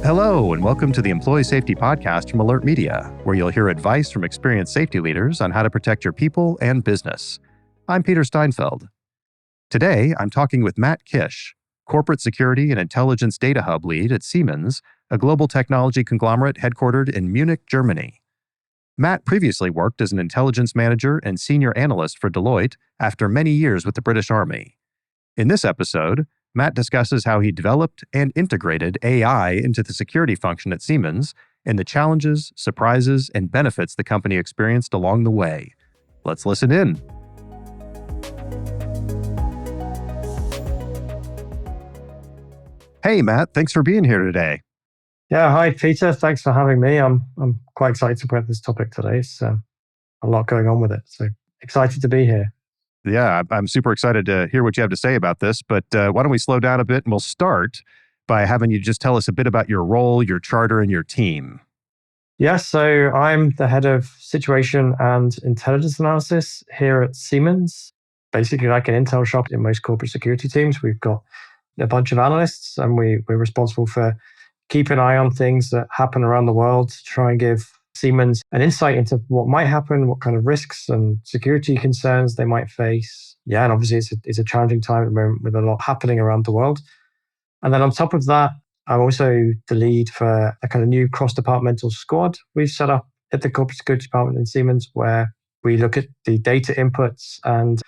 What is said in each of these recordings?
Hello, and welcome to the Employee Safety Podcast from Alert Media, where you'll hear advice from experienced safety leaders on how to protect your people and business. I'm Peter Steinfeld. Today, I'm talking with Matt Kish, Corporate Security and Intelligence Data Hub Lead at Siemens, a global technology conglomerate headquartered in Munich, Germany. Matt previously worked as an intelligence manager and senior analyst for Deloitte after many years with the British Army. In this episode, Matt discusses how he developed and integrated AI into the security function at Siemens and the challenges, surprises, and benefits the company experienced along the way. Let's listen in. Hey, Matt, thanks for being here today. Yeah, hi, Peter. Thanks for having me. I'm quite excited about this topic today. It's a lot going on with it. So excited to be here. Yeah, I'm super excited to hear what you have to say about this, but why don't we slow down a bit and we'll start by having you just tell us a bit about your role, your charter, and your team. Yeah, so I'm the head of situation and intelligence analysis here at Siemens. Basically like an intel shop in most corporate security teams. We've got a bunch of analysts and we're responsible for keeping an eye on things that happen around the world to try and give Siemens an insight into what might happen, what kind of risks and security concerns they might face. Yeah, and obviously it's a challenging time at the moment with a lot happening around the world. And then on top of that, I'm also the lead for a kind of new cross-departmental squad we've set up at the corporate security department in Siemens, where we look at the data inputs and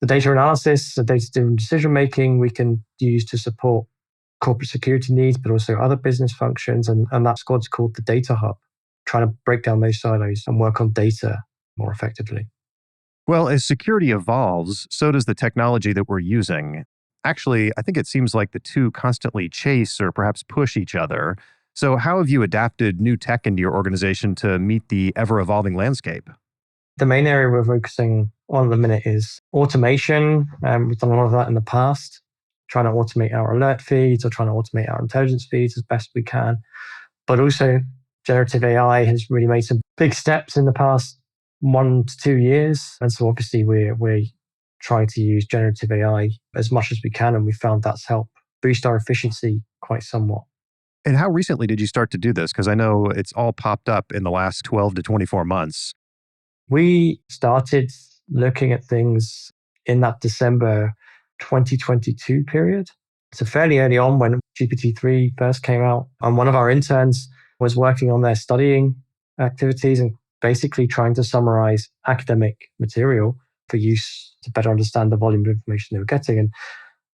the data analysis, the data-driven decision-making we can use to support corporate security needs, but also other business functions. And that squad's called the Data Hub, trying to break down those silos and work on data more effectively. Well, as security evolves, so does the technology that we're using. Actually, I think it seems like the two constantly chase or perhaps push each other. So how have you adapted new tech into your organization to meet the ever-evolving landscape? The main area we're focusing on at the minute is automation. We've done a lot of that in the past, trying to automate our alert feeds or trying to automate our intelligence feeds as best we can. But also generative AI has really made some big steps in the past 1 to 2 years. And so obviously we're trying to use generative AI as much as we can. And we found that's helped boost our efficiency quite somewhat. And how recently did you start to do this? Because I know it's all popped up in the last 12 to 24 months. We started looking at things in that December 2022 period. So fairly early on when GPT-3 first came out. And one of our interns was working on their studying activities and basically trying to summarize academic material for use to better understand the volume of information they were getting. And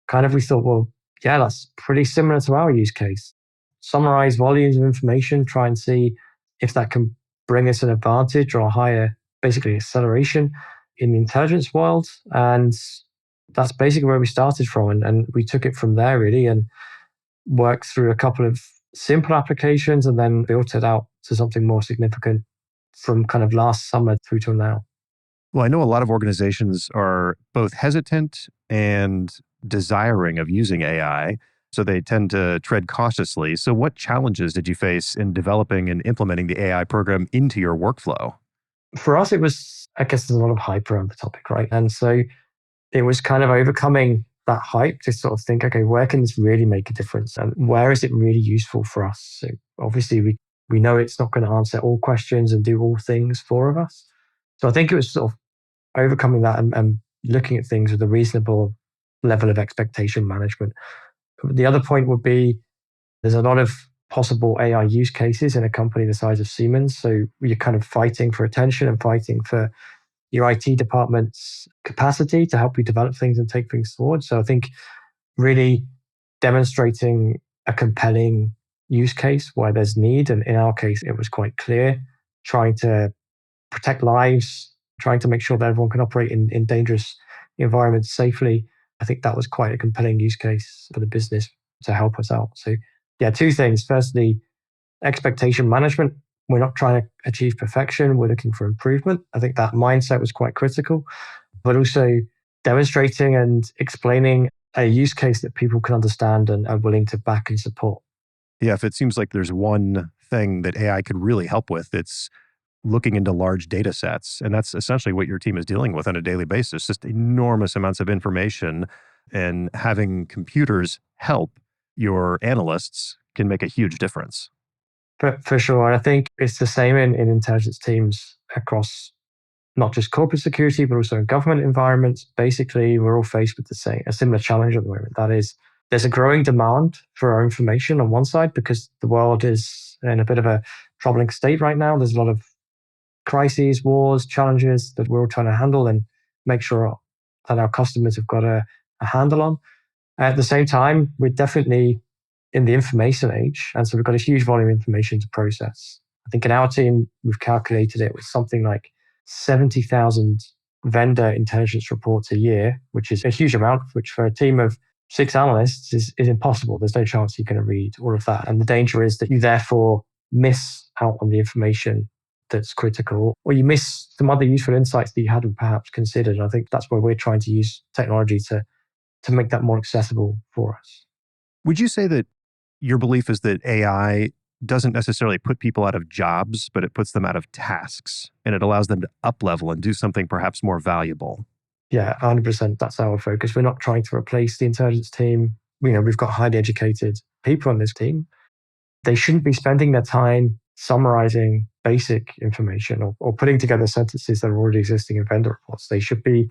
kind of we thought, well, yeah, that's pretty similar to our use case. Summarize volumes of information, try and see if that can bring us an advantage or a higher, basically acceleration in the intelligence world. And that's basically where we started from. And we took it from there really and worked through a couple of simple applications and then built it out to something more significant from kind of last summer through till now. Well, I know a lot of organizations are both hesitant and desiring of using AI, so they tend to tread cautiously. So what challenges did you face in developing and implementing the AI program into your workflow? For us, it was, I guess there's a lot of hype around the topic, right? And so it was kind of overcoming that hype to sort of think, okay, where can this really make a difference? And where is it really useful for us? So obviously we know it's not going to answer all questions and do all things for us. So I think it was sort of overcoming that and looking at things with a reasonable level of expectation management. The other point would be there's a lot of possible AI use cases in a company the size of Siemens. So you're kind of fighting for attention and fighting for your IT department's capacity to help you develop things and take things forward. So I think really demonstrating a compelling use case where there's need, and in our case, it was quite clear, trying to protect lives, trying to make sure that everyone can operate in dangerous environments safely. I think that was quite a compelling use case for the business to help us out. So yeah, two things. Firstly, expectation management. We're not trying to achieve perfection. We're looking for improvement. I think that mindset was quite critical, but also demonstrating and explaining a use case that people can understand and are willing to back and support. Yeah, if it seems like there's one thing that AI could really help with, it's looking into large data sets. And that's essentially what your team is dealing with on a daily basis, just enormous amounts of information, and having computers help your analysts can make a huge difference. For sure. And I think it's the same in intelligence teams across not just corporate security, but also in government environments. Basically, we're all faced with a similar challenge at the moment. That is, there's a growing demand for our information on one side because the world is in a bit of a troubling state right now. There's a lot of crises, wars, challenges that we're all trying to handle and make sure that our customers have got a handle on. At the same time, we're definitely in the information age. And so we've got a huge volume of information to process. I think in our team, we've calculated it with something like 70,000 vendor intelligence reports a year, which is a huge amount, which for a team of 6 analysts is impossible. There's no chance you're going to read all of that. And the danger is that you therefore miss out on the information that's critical, or you miss some other useful insights that you hadn't perhaps considered. And I think that's where we're trying to use technology to make that more accessible for us. Would you say that your belief is that AI doesn't necessarily put people out of jobs, but it puts them out of tasks and it allows them to up level and do something perhaps more valuable? Yeah, 100%. That's our focus. We're not trying to replace the intelligence team. We've got highly educated people on this team. They shouldn't be spending their time summarizing basic information or putting together sentences that are already existing in vendor reports. They should be,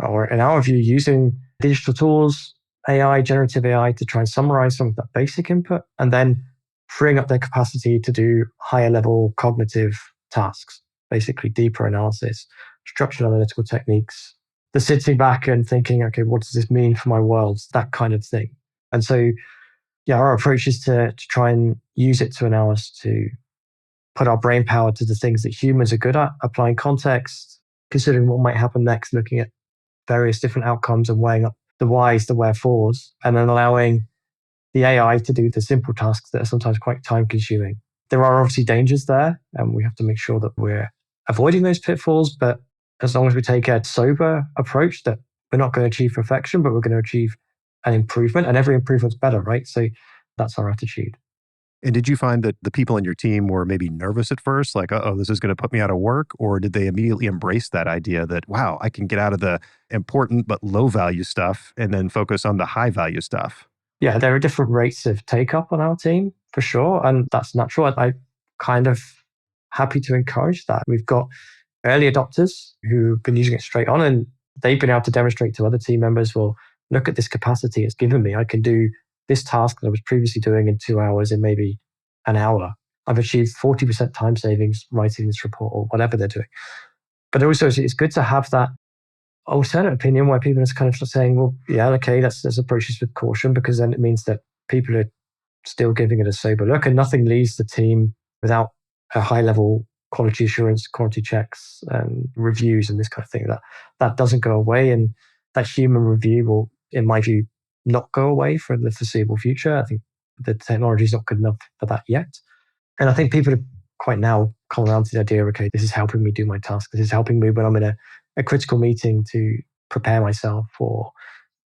or in our view, using digital tools, AI, generative AI, to try and summarize some of that basic input and then freeing up their capacity to do higher level cognitive tasks, basically deeper analysis, structural analytical techniques, the sitting back and thinking, okay, what does this mean for my world? That kind of thing. And so, yeah, our approach is to try and use it to allow us to put our brain power to the things that humans are good at, applying context, considering what might happen next, looking at various different outcomes and weighing up the whys, the wherefores, and then allowing the AI to do the simple tasks that are sometimes quite time consuming. There are obviously dangers there, and we have to make sure that we're avoiding those pitfalls. But as long as we take a sober approach that we're not going to achieve perfection, but we're going to achieve an improvement, and every improvement's better, right? So that's our attitude. And did you find that the people in your team were maybe nervous at first, like, oh, this is going to put me out of work? Or did they immediately embrace that idea that, wow, I can get out of the important but low value stuff and then focus on the high value stuff? Yeah, there are different rates of take up on our team for sure. And that's natural. I'm kind of happy to encourage that. We've got early adopters who've been using it straight on, and they've been able to demonstrate to other team members, well, look at this capacity it's given me. I can do this task that I was previously doing in 2 hours in maybe an hour. I've achieved 40% time savings writing this report or whatever they're doing. But also, it's good to have that alternate opinion where people are kind of saying, well, yeah, okay, let's approach this with caution, because then it means that people are still giving it a sober look, and nothing leaves the team without a high level quality assurance, quality checks and reviews and this kind of thing. That doesn't go away. And that human review will, in my view, not go away for the foreseeable future. I think the technology is not good enough for that yet. And I think people have quite now come around to the idea, okay, this is helping me do my task. This is helping me when I'm in a critical meeting to prepare myself, or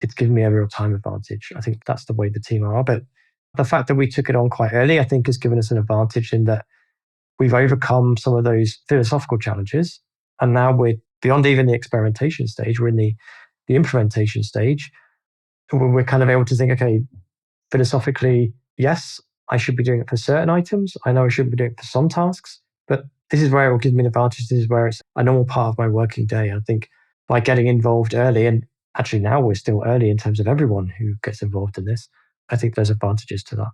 it's giving me a real time advantage. I think that's the way the team are. But the fact that we took it on quite early, I think, has given us an advantage in that we've overcome some of those philosophical challenges. And now we're beyond even the experimentation stage. We're in the implementation stage. We're kind of able to think, okay, philosophically, yes, I should be doing it for certain items. I know I shouldn't be doing it for some tasks, but this is where it will give me an advantage. This is where it's a normal part of my working day. I think by getting involved early, and actually now we're still early in terms of everyone who gets involved in this, I think there's advantages to that.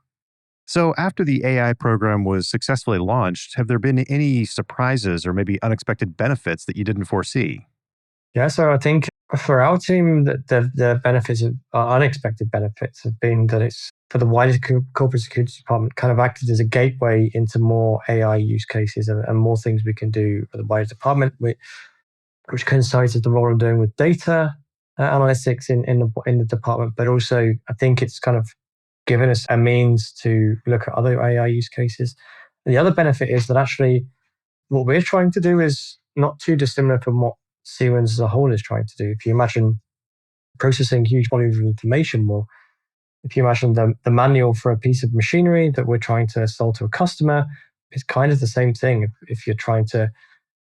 So after the AI program was successfully launched, have there been any surprises or maybe unexpected benefits that you didn't foresee? Yeah, so I think for our team, the benefits of unexpected benefits have been that it's for the wider corporate security department kind of acted as a gateway into more AI use cases and more things we can do for the wider department, which coincides with the role I'm doing with data analytics in the department. But also, I think it's kind of given us a means to look at other AI use cases. And the other benefit is that actually what we're trying to do is not too dissimilar from what Siemens as a whole is trying to do. If you imagine processing huge volumes of information, more, if you imagine the manual for a piece of machinery that we're trying to sell to a customer, it's kind of the same thing. If you're trying to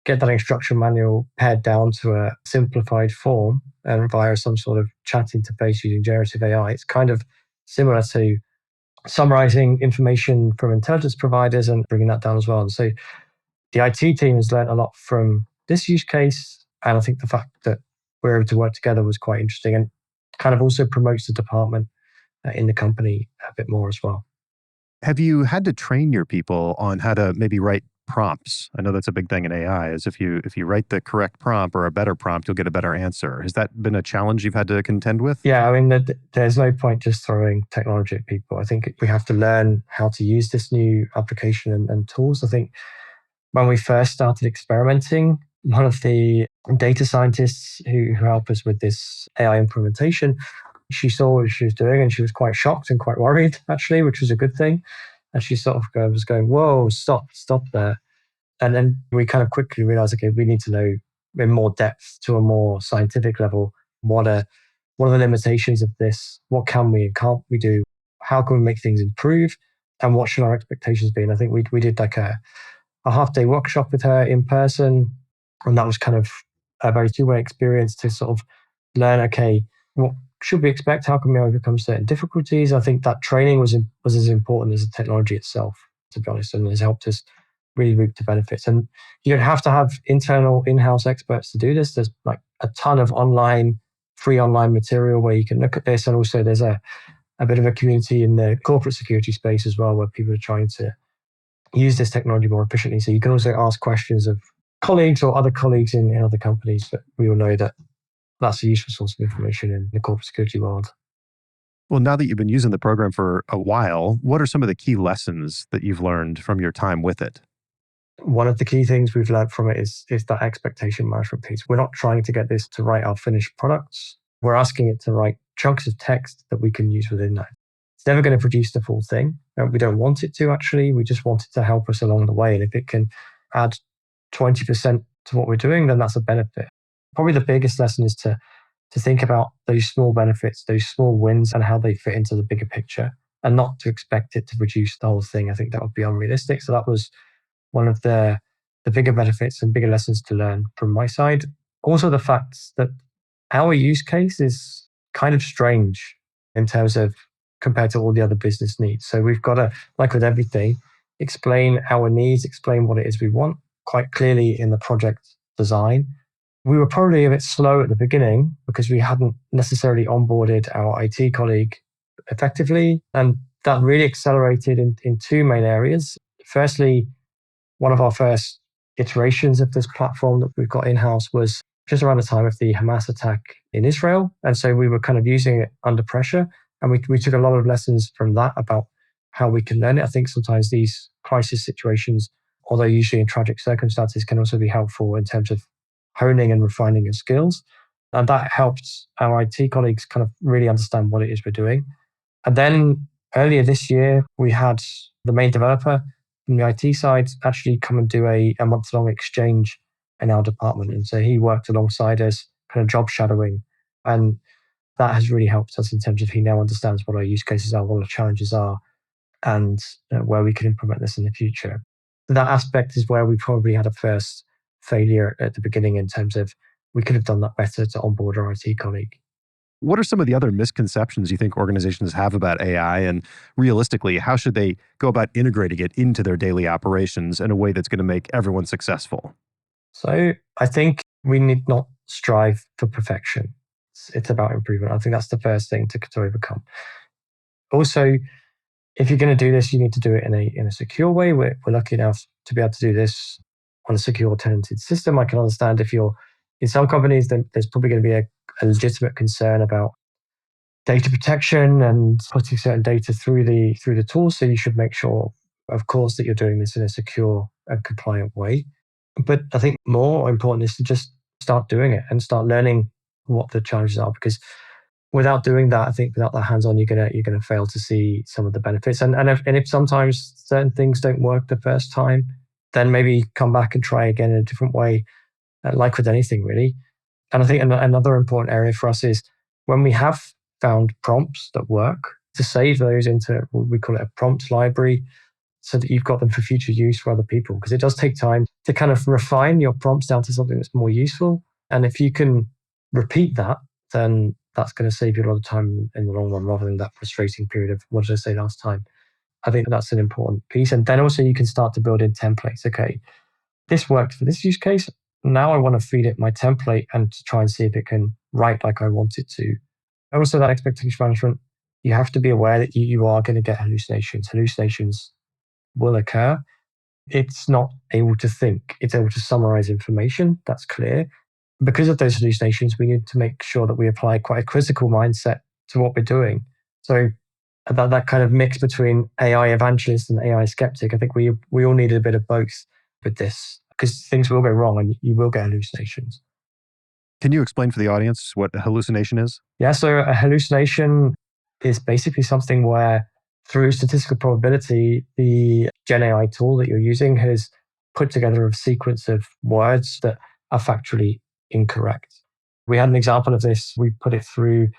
get that instruction manual pared down to a simplified form and via some sort of chat interface using generative AI, it's kind of similar to summarizing information from intelligence providers and bringing that down as well. And so the IT team has learned a lot from this use case. And I think the fact that we're able to work together was quite interesting and kind of also promotes the department in the company a bit more as well. Have you had to train your people on how to maybe write prompts? I know that's a big thing in AI, is if you write the correct prompt or a better prompt, you'll get a better answer. Has that been a challenge you've had to contend with? Yeah, I mean, there's no point just throwing technology at people. I think we have to learn how to use this new application and tools. I think when we first started experimenting, one of the data scientists who help us with this AI implementation, she saw what she was doing and she was quite shocked and quite worried, actually, which was a good thing. And she sort of was going, whoa, stop there. And then we kind of quickly realized, okay, we need to know in more depth to a more scientific level, what are the limitations of this? What can we and can't we do? How can we make things improve? And what should our expectations be? And I think we did like a half-day workshop with her in person. And that was kind of a very two-way experience to sort of learn, okay, what should we expect? How can we overcome certain difficulties? I think that training was as important as the technology itself, to be honest, and has helped us really reap the benefits. And you don't have to have internal in-house experts to do this. There's like a ton of free online material where you can look at this. And also there's a bit of a community in the corporate security space as well, where people are trying to use this technology more efficiently. So you can also ask questions of colleagues or other colleagues in other companies, but we all know that that's a useful source of information in the corporate security world. Well, now that you've been using the program for a while, what are some of the key lessons that you've learned from your time with it? One of the key things we've learned from it is that expectation management piece. We're not trying to get this to write our finished products. We're asking it to write chunks of text that we can use within that. It's never going to produce the full thing. We don't want it to, actually. We just want it to help us along the way. And if it can add 20% to what we're doing, then that's a benefit. Probably the biggest lesson is to think about those small benefits, those small wins, and how they fit into the bigger picture, and not to expect it to produce the whole thing. I think that would be unrealistic. So that was one of the bigger benefits and bigger lessons to learn from my side. Also, the fact that our use case is kind of strange in terms of compared to all the other business needs. So we've got to, like with everything, explain our needs, explain what it is we want quite clearly in the project design. We were probably a bit slow at the beginning because we hadn't necessarily onboarded our IT colleague effectively. And that really accelerated in two main areas. Firstly, one of our first iterations of this platform that we've got in-house was just around the time of the Hamas attack in Israel. And so we were kind of using it under pressure. And we took a lot of lessons from that about how we can learn it. I think sometimes these crisis situations, although usually in tragic circumstances, can also be helpful in terms of honing and refining your skills. And that helped our IT colleagues kind of really understand what it is we're doing. And then earlier this year, we had the main developer from the IT side actually come and do a month-long exchange in our department. And so he worked alongside us, kind of job shadowing. And that has really helped us in terms of he now understands what our use cases are, what our challenges are, and where we can implement this in the future. That aspect is where we probably had a first failure at the beginning in terms of we could have done that better to onboard our IT colleague. What are some of the other misconceptions you think organizations have about AI? And realistically, how should they go about integrating it into their daily operations in a way that's going to make everyone successful? So I think we need not strive for perfection. It's about improvement. I think that's the first thing to overcome. Also, if you're going to do this, you need to do it in a secure way. We're lucky enough to be able to do this on a secure tenanted system. I can understand if you're in some companies, then there's probably going to be a legitimate concern about data protection and putting certain data through the tool. So you should make sure, of course, that you're doing this in a secure and compliant way. But I think more important is to just start doing it and start learning what the challenges are, because without doing that, I think without that hands-on, you're gonna fail to see some of the benefits. And if sometimes certain things don't work the first time, then maybe come back and try again in a different way, like with anything really. And I think another important area for us is when we have found prompts that work, to save those into what we call it a prompt library, so that you've got them for future use for other people. Because it does take time to kind of refine your prompts down to something that's more useful. And if you can repeat that, then that's going to save you a lot of time in the long run rather than that frustrating period of what did I say last time. I think that's an important piece. And then also you can start to build in templates. Okay, this worked for this use case. Now I want to feed it my template and to try and see if it can write like I want it to. Also, that expectation management, you have to be aware that you are going to get hallucinations. Hallucinations will occur. It's not able to think. It's able to summarize information. That's clear. Because of those hallucinations, we need to make sure that we apply quite a critical mindset to what we're doing. So that kind of mix between AI evangelist and AI skeptic, I think we all need a bit of both with this because things will go wrong and you will get hallucinations. Can you explain for the audience what a hallucination is? Yeah, so a hallucination is basically something where through statistical probability, the Gen AI tool that you're using has put together a sequence of words that are factually incorrect. We had an example of this. We put it through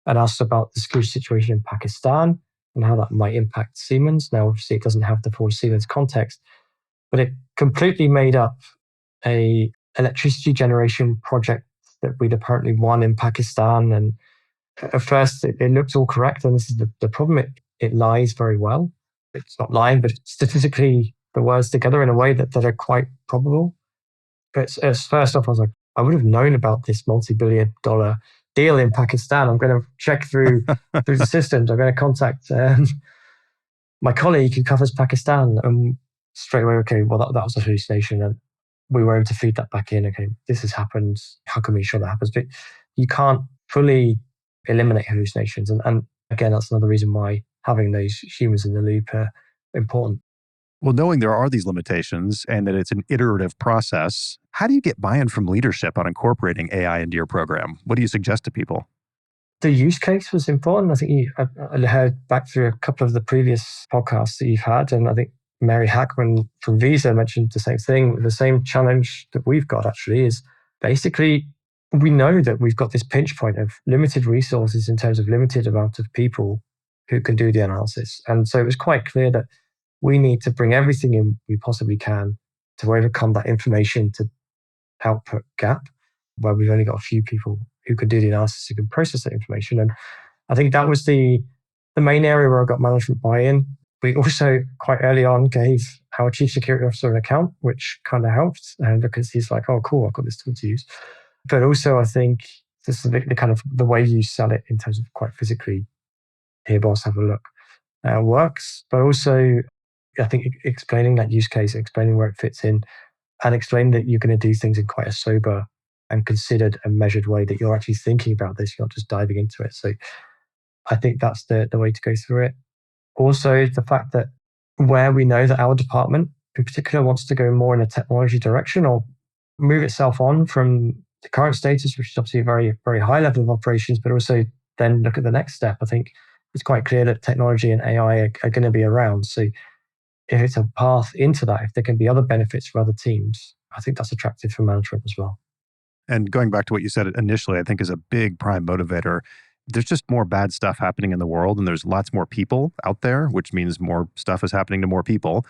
and asked about the security situation in Pakistan and how that might impact Siemens. Now, obviously, it doesn't have the full Siemens context, but it completely made up a electricity generation project that we'd apparently won in Pakistan. And at first, it looks all correct. And this is the problem. It lies very well. It's not lying, but statistically, the words together in a way that are quite probable. But as first off, I was like, I would have known about this multi-billion-dollar deal in Pakistan. I'm going to check through the systems. I'm going to contact my colleague who covers Pakistan. And straight away, okay, well, that was a hallucination. And we were able to feed that back in. Okay, this has happened. How can we ensure that happens? But you can't fully eliminate hallucinations. And again, that's another reason why having those humans in the loop are important. Well, knowing there are these limitations and that it's an iterative process, how do you get buy-in from leadership on incorporating AI into your program? What do you suggest to people? The use case was important. I think I heard back through a couple of the previous podcasts that you've had, and I think Mary Hackman from Visa mentioned the same thing. The same challenge that we've got actually is basically we know that we've got this pinch point of limited resources in terms of limited amount of people who can do the analysis. And so it was quite clear that we need to bring everything in we possibly can to overcome that information to output gap where we've only got a few people who can do the analysis, who can process that information. And I think that was the main area where I got management buy-in. We also quite early on gave our chief security officer an account, which kind of helped, and because he's like, oh, cool, I've got this tool to use. But also I think this is the kind of the way you sell it in terms of quite physically, here, boss, have a look, works. But also I think explaining that use case, explaining where it fits in, and explaining that you're going to do things in quite a sober and considered and measured way, that you're actually thinking about this, you're not just diving into it. So I think that's the way to go through it. Also, the fact that where we know that our department in particular wants to go more in a technology direction or move itself on from the current status, which is obviously a very, very high level of operations, but also then look at the next step. I think it's quite clear that technology and AI are going to be around. So if it's a path into that, if there can be other benefits for other teams, I think that's attractive for management as well. And going back to what you said initially, I think is a big prime motivator. There's just more bad stuff happening in the world, and there's lots more people out there, which means more stuff is happening to more people.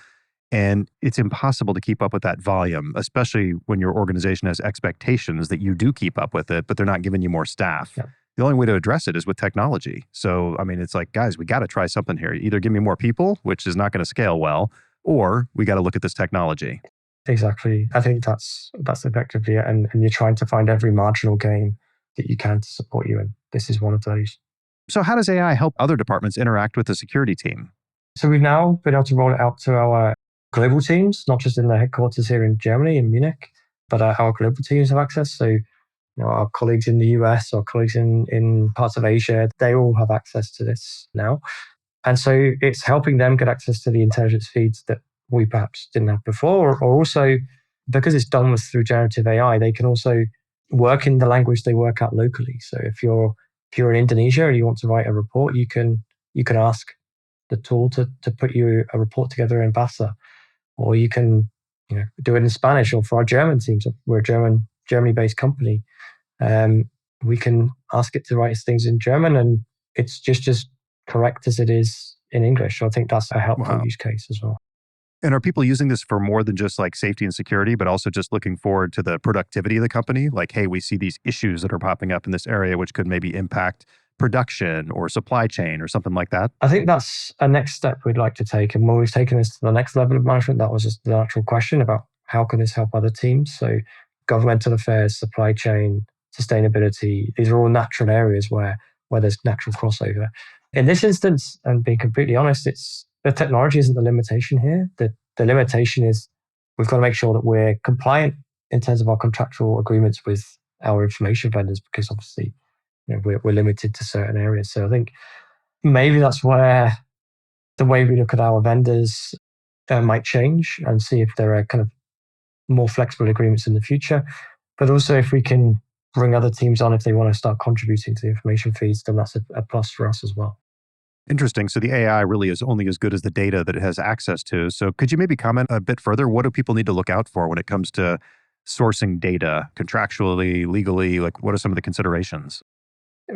And it's impossible to keep up with that volume, especially when your organization has expectations that you do keep up with it, but they're not giving you more staff. Yeah. The only way to address it is with technology. So, I mean, it's like, guys, we got to try something here. Either give me more people, which is not going to scale well, or we got to look at this technology. Exactly. I think that's effectively it. And you're trying to find every marginal gain that you can to support you. And this is one of those. So how does AI help other departments interact with the security team? So we've now been able to roll it out to our global teams, not just in the headquarters here in Germany, in Munich, but our global teams have access. So our colleagues in the US, our colleagues in parts of Asia, they all have access to this now. And so it's helping them get access to the intelligence feeds that we perhaps didn't have before, or also because it's done through generative AI, they can also work in the language they work out locally. So if you're in Indonesia and you want to write a report, you can ask the tool to put you a report together in Bahasa, or you can do it in Spanish. Or for our German teams, we're a Germany-based company. We can ask it to write things in German, and it's just as correct as it is in English. So I think that's a helpful use case as well. And are people using this for more than just like safety and security, but also just looking forward to the productivity of the company? Like, hey, we see these issues that are popping up in this area, which could maybe impact production or supply chain or something like that? I think that's a next step we'd like to take. And when we've taken this to the next level of management, that was just the natural question about how can this help other teams? So governmental affairs, supply chain, sustainability, these are all natural areas where there's natural crossover. In this instance, and being completely honest, it's the technology isn't the limitation here. The limitation is we've got to make sure that we're compliant in terms of our contractual agreements with our information vendors, because obviously we're limited to certain areas. So I think maybe that's where the way we look at our vendors might change, and see if there are kind of more flexible agreements in the future. But also, if we can bring other teams on if they want to start contributing to the information feeds, then that's a plus for us as well. Interesting. So the AI really is only as good as the data that it has access to. So could you maybe comment a bit further? What do people need to look out for when it comes to sourcing data contractually, legally? Like, what are some of the considerations?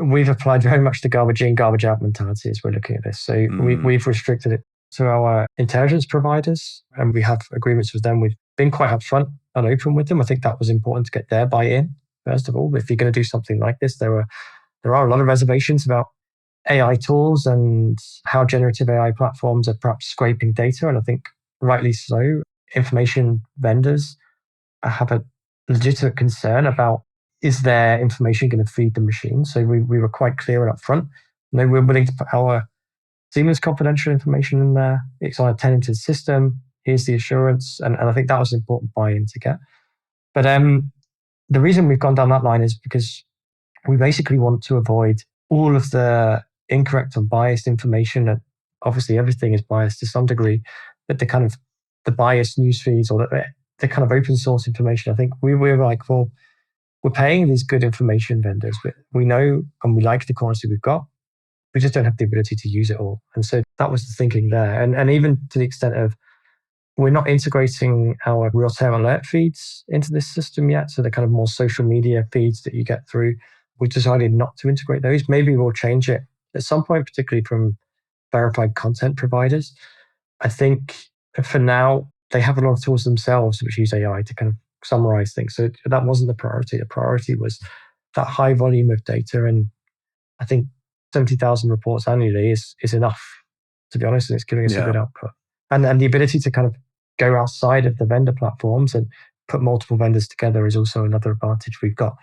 We've applied very much the garbage in, garbage out mentality as we're looking at this. So we've restricted it to our intelligence providers, and we have agreements with them. We've been quite upfront and open with them. I think that was important to get their buy-in, first of all. If you're going to do something like this, there are a lot of reservations about AI tools and how generative AI platforms are perhaps scraping data. And I think rightly so. Information vendors have a legitimate concern about, is their information going to feed the machine? So we were quite clear and upfront. No, we're willing to put our Siemens confidential information in there. It's on a tenanted system. Here's the assurance. And I think that was an important buy-in to get. But the reason we've gone down that line is because we basically want to avoid all of the incorrect and biased information. And obviously everything is biased to some degree, but the biased news feeds or the kind of open source information. I think we're like, well, we're paying these good information vendors, but we know and we like the quality we've got. We just don't have the ability to use it all. And so that was the thinking there. And even to the extent of, we're not integrating our real-time alert feeds into this system yet. So the kind of more social media feeds that you get through, we decided not to integrate those. Maybe we'll change it at some point, particularly from verified content providers. I think for now, they have a lot of tools themselves which use AI to kind of summarize things. So that wasn't the priority. The priority was that high volume of data. And I think 70,000 reports annually is enough, to be honest, and it's giving us a good output. And the ability to kind of go outside of the vendor platforms and put multiple vendors together is also another advantage we've got.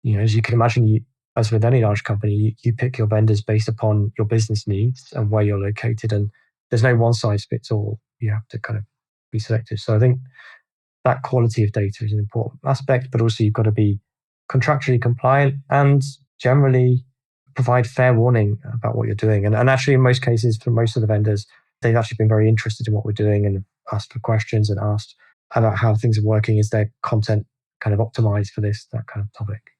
As you can imagine, as with any large company, you pick your vendors based upon your business needs and where you're located. And there's no one size fits all. You have to kind of be selective. So I think that quality of data is an important aspect, but also you've got to be contractually compliant and generally provide fair warning about what you're doing. And actually, in most cases, for most of the vendors, they've actually been very interested in what we're doing and asked for questions and asked about how things are working. Is their content kind of optimized for this, that kind of topic?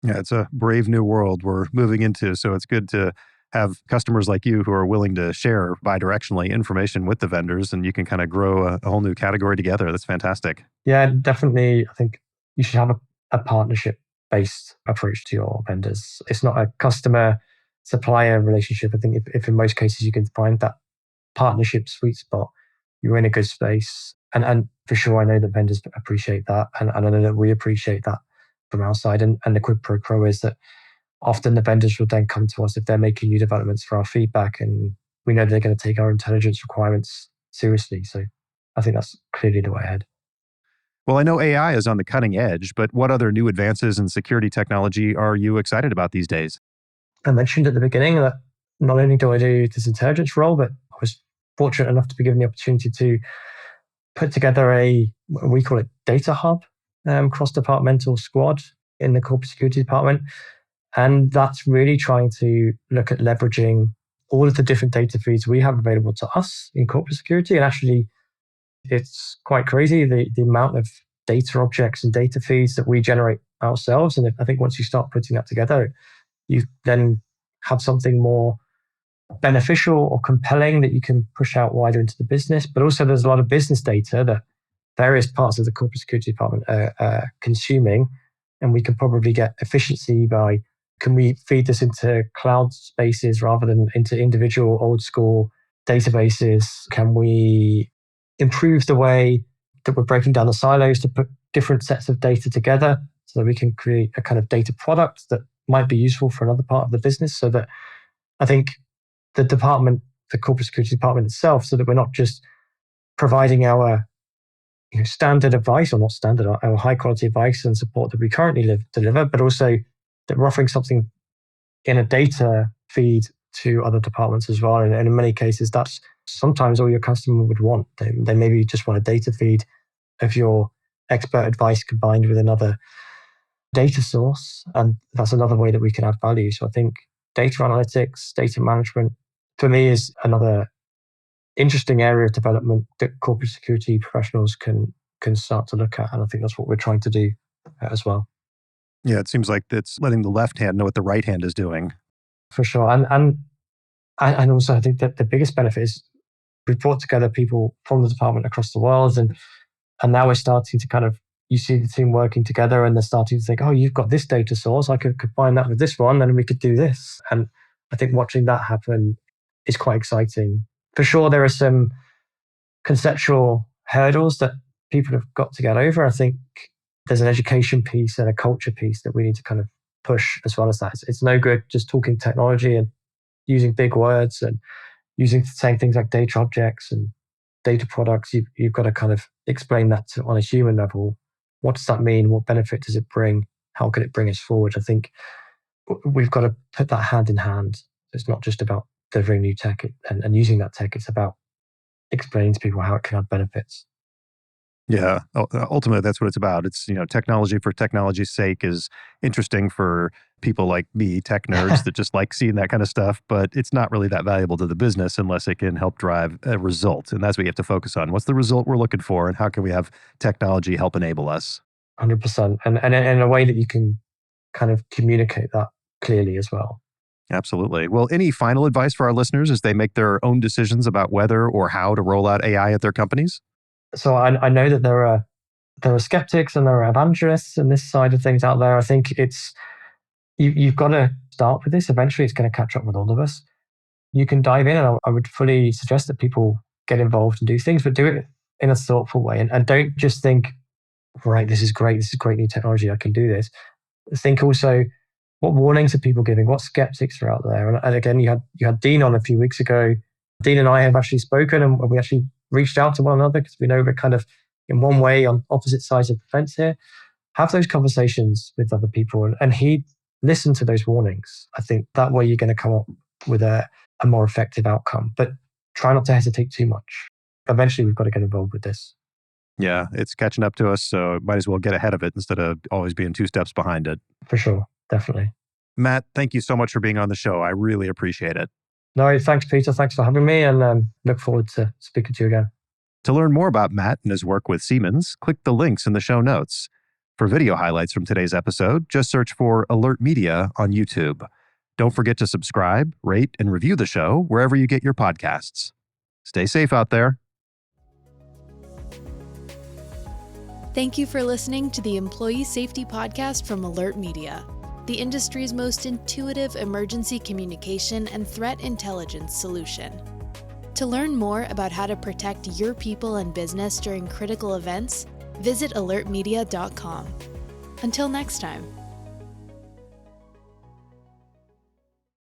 Yeah, it's a brave new world we're moving into. So it's good to have customers like you who are willing to share bidirectionally information with the vendors, and you can kind of grow a whole new category together. That's fantastic. Yeah, definitely. I think you should have a partnership-based approach to your vendors. It's not a customer-supplier relationship. I think if in most cases you can find that partnership sweet spot, you're in a good space. And for sure, I know that vendors appreciate that. And I know that we appreciate that from our side. And the quid pro quo is that often the vendors will then come to us if they're making new developments for our feedback, and we know they're going to take our intelligence requirements seriously. So I think that's clearly the way ahead. Well, I know AI is on the cutting edge, but what other new advances in security technology are you excited about these days? I mentioned at the beginning that not only do I do this intelligence role, but I was fortunate enough to be given the opportunity to put together we call it data hub, cross-departmental squad in the corporate security department. And that's really trying to look at leveraging all of the different data feeds we have available to us in corporate security. And actually, it's quite crazy, the amount of data objects and data feeds that we generate ourselves. And I think once you start putting that together, you then have something more beneficial or compelling that you can push out wider into the business. But also there's a lot of business data that various parts of the corporate security department are consuming. And we can probably get efficiency by, can we feed this into cloud spaces rather than into individual old school databases? Can we improve the way that we're breaking down the silos to put different sets of data together so that we can create a kind of data product that might be useful for another part of the business. So that I think the department, the corporate security department itself, so that we're not just providing our standard advice, or not standard, our high quality advice and support that we currently deliver, but also that we're offering something in a data feed to other departments as well. And in many cases, that's sometimes all your customer would want. They maybe just want a data feed of your expert advice combined with another data source. And that's another way that we can add value. So I think data analytics, data management, for me, is another interesting area of development that corporate security professionals can start to look at. And I think that's what we're trying to do as well. Yeah, it seems like it's letting the left hand know what the right hand is doing. For sure. And also I think that the biggest benefit is we've brought together people from the department across the world, and now we're starting to kind of, you see the team working together and they're starting to think, oh, you've got this data source, I could combine that with this one and we could do this. And I think watching that happen is quite exciting. For sure, there are some conceptual hurdles that people have got to get over. I think there's an education piece and a culture piece that we need to kind of push as well as that. It's no good just talking technology and using big words and saying things like data objects and data products. You've got to kind of explain that on a human level. What does that mean? What benefit does it bring? How can it bring us forward? I think we've got to put that hand in hand. It's not just about delivering new tech and using that tech. It's about explaining to people how it can have benefits. Yeah, ultimately, that's what it's about. It's, technology for technology's sake is interesting for people like me, tech nerds that just like seeing that kind of stuff, but it's not really that valuable to the business unless it can help drive a result. And that's what you have to focus on. What's the result we're looking for, and how can we have technology help enable us? 100%. And in a way that you can kind of communicate that clearly as well. Absolutely. Well, any final advice for our listeners as they make their own decisions about whether or how to roll out AI at their companies? So I know that there are skeptics and there are evangelists in this side of things out there. I think it's you've got to start with this. Eventually, it's going to catch up with all of us. You can dive in, and I would fully suggest that people get involved and do things, but do it in a thoughtful way, and don't just think, right, this is great new technology, I can do this. Think also, what warnings are people giving? What skeptics are out there? And again, you had Dean on a few weeks ago. Dean and I have actually spoken, and we actually reached out to one another because we know we're kind of in one way on opposite sides of the fence here. Have those conversations with other people and listen to those warnings. I think that way you're going to come up with a more effective outcome. But try not to hesitate too much. Eventually, we've got to get involved with this. Yeah, it's catching up to us, so might as well get ahead of it instead of always being 2 steps behind it. For sure, definitely. Matt, thank you so much for being on the show. I really appreciate it. No, thanks, Peter. Thanks for having me, and look forward to speaking to you again. To learn more about Matt and his work with Siemens, click the links in the show notes. For video highlights from today's episode, just search for Alert Media on YouTube. Don't forget to subscribe, rate, and review the show wherever you get your podcasts. Stay safe out there. Thank you for listening to the Employee Safety Podcast from Alert Media, the industry's most intuitive emergency communication and threat intelligence solution. To learn more about how to protect your people and business during critical events, visit alertmedia.com. Until next time.